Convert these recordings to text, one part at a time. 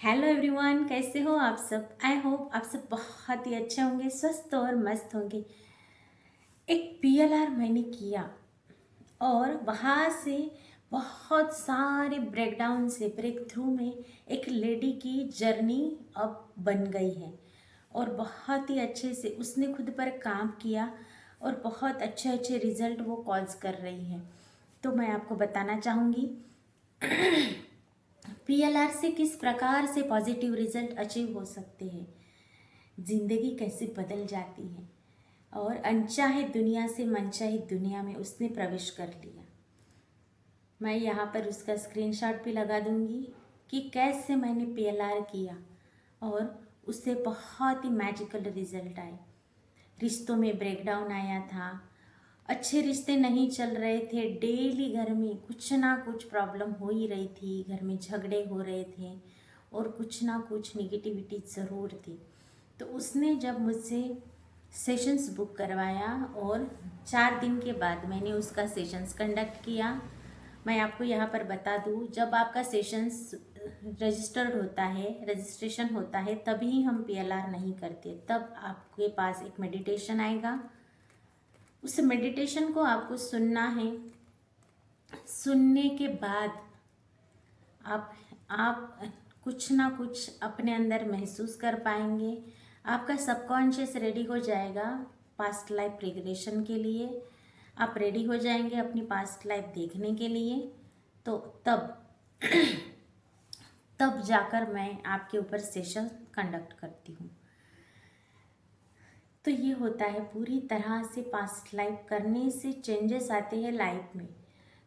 Hello everyone, कैसे हो आप सब। आई होप आप सब बहुत ही अच्छे होंगे, स्वस्थ और मस्त होंगे। एक पीएलआर मैंने किया और वहाँ से बहुत सारे ब्रेकडाउन से ब्रेक थ्रू में एक लेडी की जर्नी अब बन गई है और बहुत ही अच्छे से उसने खुद पर काम किया और बहुत अच्छे अच्छे रिजल्ट वो कॉल्स कर रही है। तो मैं आपको बताना चाहूँगी पीएलआर से किस प्रकार से पॉजिटिव रिजल्ट अचीव हो सकते हैं, जिंदगी कैसे बदल जाती है और अनचाहे दुनिया से मनचाहे दुनिया में उसने प्रवेश कर लिया। मैं यहाँ पर उसका स्क्रीनशॉट भी लगा दूंगी कि कैसे मैंने पीएलआर किया और उससे बहुत ही मैजिकल रिजल्ट आए। रिश्तों में ब्रेकडाउन आया था, अच्छे रिश्ते नहीं चल रहे थे, डेली घर में कुछ ना कुछ प्रॉब्लम हो ही रही थी, घर में झगड़े हो रहे थे और कुछ ना कुछ निगेटिविटी ज़रूर थी। तो उसने जब मुझसे सेशंस बुक करवाया और 4 दिन के बाद मैंने उसका सेशंस कंडक्ट किया। मैं आपको यहाँ पर बता दूँ, जब आपका सेशंस रजिस्टर्ड होता है, रजिस्ट्रेशन होता है, तभी हम पीएलआर नहीं करते। तब आपके पास एक मेडिटेशन आएगा, उस मेडिटेशन को आपको सुनना है। सुनने के बाद आप कुछ ना कुछ अपने अंदर महसूस कर पाएंगे। आपका सबकॉन्शियस रेडी हो जाएगा पास्ट लाइफ रिग्रेशन के लिए। आप रेडी हो जाएंगे अपनी पास्ट लाइफ देखने के लिए। तो तब तब जाकर मैं आपके ऊपर सेशन कंडक्ट करती हूँ। तो ये होता है, पूरी तरह से पास्ट लाइफ करने से चेंजेस आते हैं लाइफ में।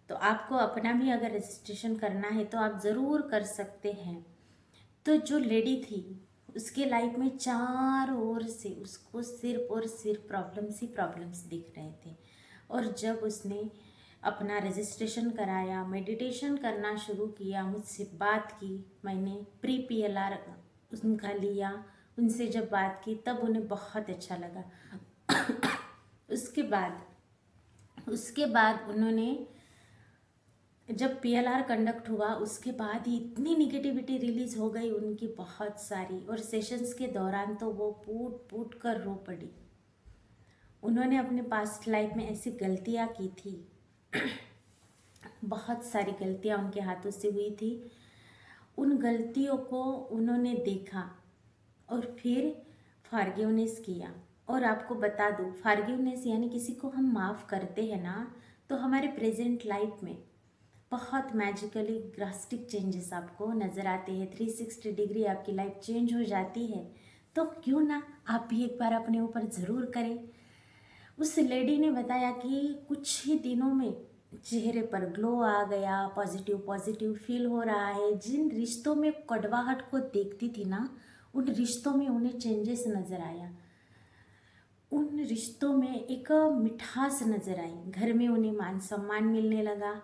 तो आपको अपना भी अगर रजिस्ट्रेशन करना है तो आप ज़रूर कर सकते हैं। तो जो लेडी थी उसके लाइफ में चारों ओर से उसको सिर्फ और सिर्फ प्रॉब्लम्स ही प्रॉब्लम्स दिख रहे थे। और जब उसने अपना रजिस्ट्रेशन कराया, मेडिटेशन करना शुरू किया, मुझसे बात की, मैंने प्री पीएलआर उनका लिया, उनसे जब बात की तब उन्हें बहुत अच्छा लगा। उसके बाद उन्होंने जब पीएलआर कंडक्ट हुआ उसके बाद ही इतनी निगेटिविटी रिलीज हो गई उनकी बहुत सारी, और सेशंस के दौरान तो वो फूट फूट कर रो पड़ी। उन्होंने अपने पास्ट लाइफ में ऐसी गलतियां की थी, बहुत सारी गलतियां उनके हाथों से हुई थी। उन गलतियों को उन्होंने देखा और फिर फॉरगिवनेस किया। और आपको बता दूँ, फॉरगिवनेस यानी किसी को हम माफ़ करते हैं ना, तो हमारे प्रेजेंट लाइफ में बहुत मैजिकली ड्रास्टिक चेंजेस आपको नज़र आते हैं। 360 डिग्री आपकी लाइफ चेंज हो जाती है। तो क्यों ना आप भी एक बार अपने ऊपर ज़रूर करें। उस लेडी ने बताया कि कुछ ही दिनों में चेहरे पर ग्लो आ गया, पॉजिटिव पॉजिटिव फील हो रहा है। जिन रिश्तों में कड़वाहट को देखती थी ना, उन रिश्तों में उन्हें चेंजेस नज़र आया। उन रिश्तों में एक मिठास नज़र आई। घर में उन्हें मान सम्मान मिलने लगा।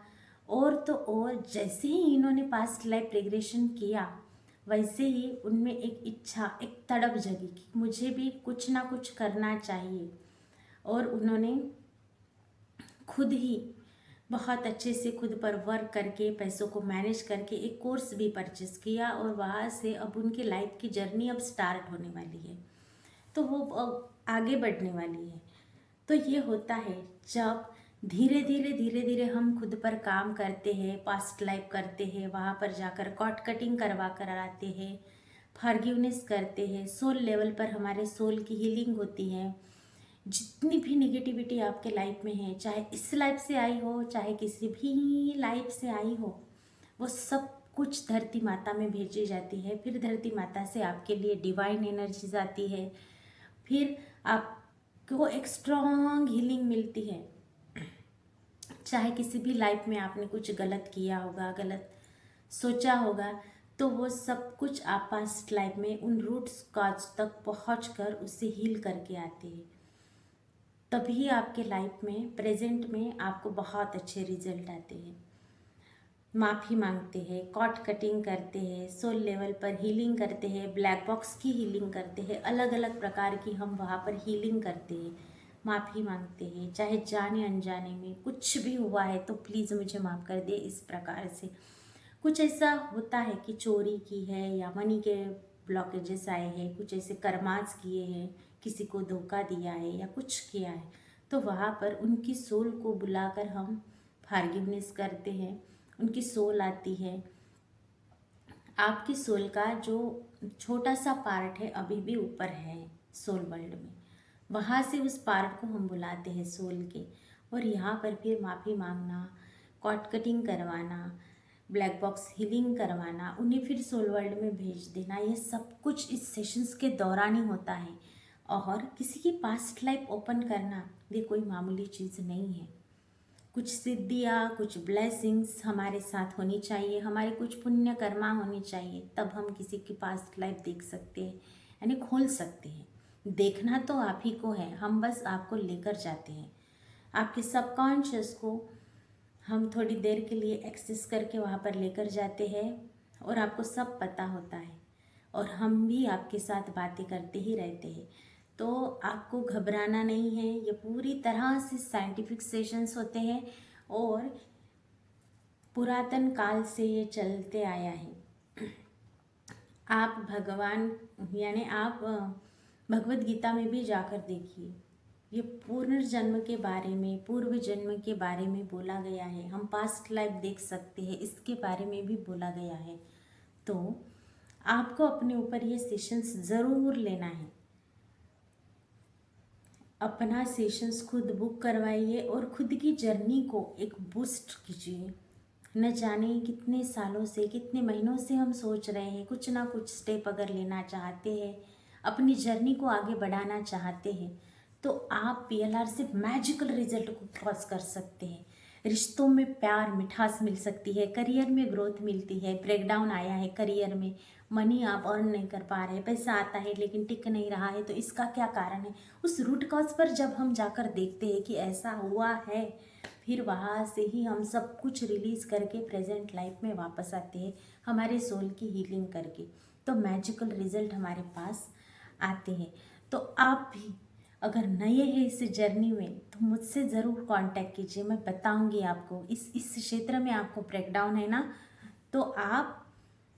और तो और जैसे ही इन्होंने पास्ट लाइफ रिग्रेशन किया, वैसे ही उनमें एक इच्छा, एक तड़प जगी कि मुझे भी कुछ ना कुछ करना चाहिए। और उन्होंने खुद ही बहुत अच्छे से खुद पर वर्क करके, पैसों को मैनेज करके एक कोर्स भी परचेस किया और वहाँ से अब उनकी लाइफ की जर्नी अब स्टार्ट होने वाली है। तो वो अब आगे बढ़ने वाली है। तो ये होता है जब धीरे धीरे हम खुद पर काम करते हैं, पास्ट लाइफ करते हैं, वहाँ पर जाकर कॉट कटिंग करवा कर आते हैं, फॉरगिवनेस करते हैं, सोल लेवल पर हमारे सोल की हीलिंग होती है। जितनी भी निगेटिविटी आपके लाइफ में है, चाहे इस लाइफ से आई हो, चाहे किसी भी लाइफ से आई हो, वो सब कुछ धरती माता में भेजी जाती है। फिर धरती माता से आपके लिए डिवाइन एनर्जीज आती है। फिर आपको एक स्ट्रॉन्ग हीलिंग मिलती है। चाहे किसी भी लाइफ में आपने कुछ गलत किया होगा, गलत सोचा होगा, तो वो सब कुछ आप पास्ट लाइफ में उन रूट्स कॉज तक पहुँच कर उससे हील करके आते हैं। तभी आपके लाइफ में, प्रेजेंट में आपको बहुत अच्छे रिजल्ट आते हैं। माफ़ी मांगते हैं, कॉट कटिंग करते हैं, सोल लेवल पर हीलिंग करते हैं, ब्लैक बॉक्स की हीलिंग करते हैं, अलग अलग प्रकार की हम वहाँ पर हीलिंग करते हैं, माफ़ी मांगते हैं। चाहे जाने अनजाने में कुछ भी हुआ है तो प्लीज़ मुझे माफ़ कर दे, इस प्रकार से कुछ ऐसा होता है कि चोरी की है या मनी के ब्लॉकेजेस आए हैं, कुछ ऐसे कर्मास किए हैं, किसी को धोखा दिया है या कुछ किया है, तो वहाँ पर उनकी सोल को बुलाकर हम फॉरगिवनेस करते हैं। उनकी सोल आती है। आपकी सोल का जो छोटा सा पार्ट है अभी भी ऊपर है सोल वर्ल्ड में, वहाँ से उस पार्ट को हम बुलाते हैं सोल के। और यहाँ पर फिर माफ़ी मांगना, कॉट कटिंग करवाना, ब्लैक बॉक्स हीलिंग करवाना, उन्हें फिर सोल वर्ल्ड में भेज देना, ये सब कुछ इस सेशंस के दौरान ही होता है। और किसी की पास्ट लाइफ ओपन करना ये कोई मामूली चीज़ नहीं है। कुछ सिद्धियाँ, कुछ ब्लेसिंग्स हमारे साथ होनी चाहिए, हमारे कुछ पुण्य कर्मा होनी चाहिए, तब हम किसी की पास्ट लाइफ देख सकते हैं, यानी खोल सकते हैं। देखना तो आप ही को है, हम बस आपको लेकर जाते हैं। आपके सबकॉन्शियस को हम थोड़ी देर के लिए एक्सेस करके वहाँ पर लेकर जाते हैं और आपको सब पता होता है और हम भी आपके साथ बातें करते ही रहते हैं। तो आपको घबराना नहीं है, ये पूरी तरह से साइंटिफिक सेशंस होते हैं और पुरातन काल से ये चलते आया है। आप भगवान यानी आप भगवत गीता में भी जाकर देखिए, ये पुनर्जन्म के बारे में, पूर्व जन्म के बारे में बोला गया है। हम पास्ट लाइफ देख सकते हैं, इसके बारे में भी बोला गया है। तो आपको अपने ऊपर ये सेशंस ज़रूर लेना है। अपना सेशंस खुद बुक करवाइए और खुद की जर्नी को एक बूस्ट कीजिए। न जाने कितने सालों से, कितने महीनों से हम सोच रहे हैं, कुछ ना कुछ स्टेप अगर लेना चाहते हैं, अपनी जर्नी को आगे बढ़ाना चाहते हैं, तो आप PLR से मैजिकल रिजल्ट को क्रॉस कर सकते हैं। रिश्तों में प्यार, मिठास मिल सकती है, करियर में ग्रोथ मिलती है। ब्रेकडाउन आया है करियर में, मनी आप अर्न नहीं कर पा रहे, पैसा आता है लेकिन टिक नहीं रहा है, तो इसका क्या कारण है? उस रूट कॉज पर जब हम जाकर देखते हैं कि ऐसा हुआ है, फिर वहाँ से ही हम सब कुछ रिलीज़ करके प्रेजेंट लाइफ में वापस आते हैं, हमारे सोल की हीलिंग करके, तो मैजिकल रिजल्ट हमारे पास आते हैं। तो आप भी अगर नए हैं इस जर्नी में तो मुझसे ज़रूर कांटेक्ट कीजिए, मैं बताऊंगी आपको। इस क्षेत्र में आपको ब्रेकडाउन है ना, तो आप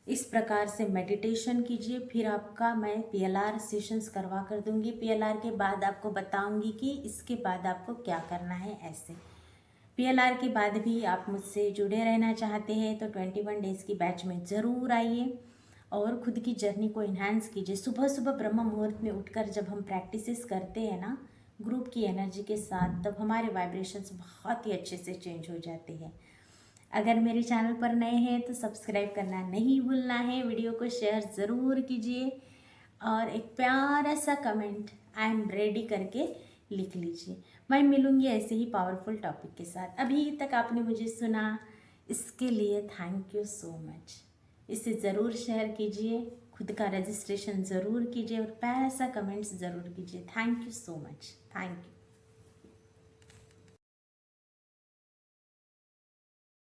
इस प्रकार से मेडिटेशन कीजिए, फिर आपका मैं PLR सेशंस करवा कर दूंगी। PLR के बाद आपको बताऊंगी कि इसके बाद आपको क्या करना है। ऐसे PLR के बाद भी आप मुझसे जुड़े रहना चाहते हैं तो 21 डेज़ की बैच में ज़रूर आइए और खुद की जर्नी को इन्हांस कीजिए। सुबह सुबह ब्रह्म मुहूर्त में उठकर जब हम प्रैक्टिसेस करते हैं ना ग्रुप की एनर्जी के साथ, तब हमारे वाइब्रेशंस बहुत ही अच्छे से चेंज हो जाते हैं। अगर मेरे चैनल पर नए हैं तो सब्सक्राइब करना नहीं भूलना है, वीडियो को शेयर ज़रूर कीजिए और एक प्यारा सा कमेंट आई एम रेडी करके लिख लीजिए। मैं मिलूँगी ऐसे ही पावरफुल टॉपिक के साथ। अभी तक आपने मुझे सुना, इसके लिए थैंक यू सो मच। इसे ज़रूर शेयर कीजिए, खुद का रजिस्ट्रेशन ज़रूर कीजिए और प्यारा सा कमेंट्स ज़रूर कीजिए। Thank you so much. Thank you.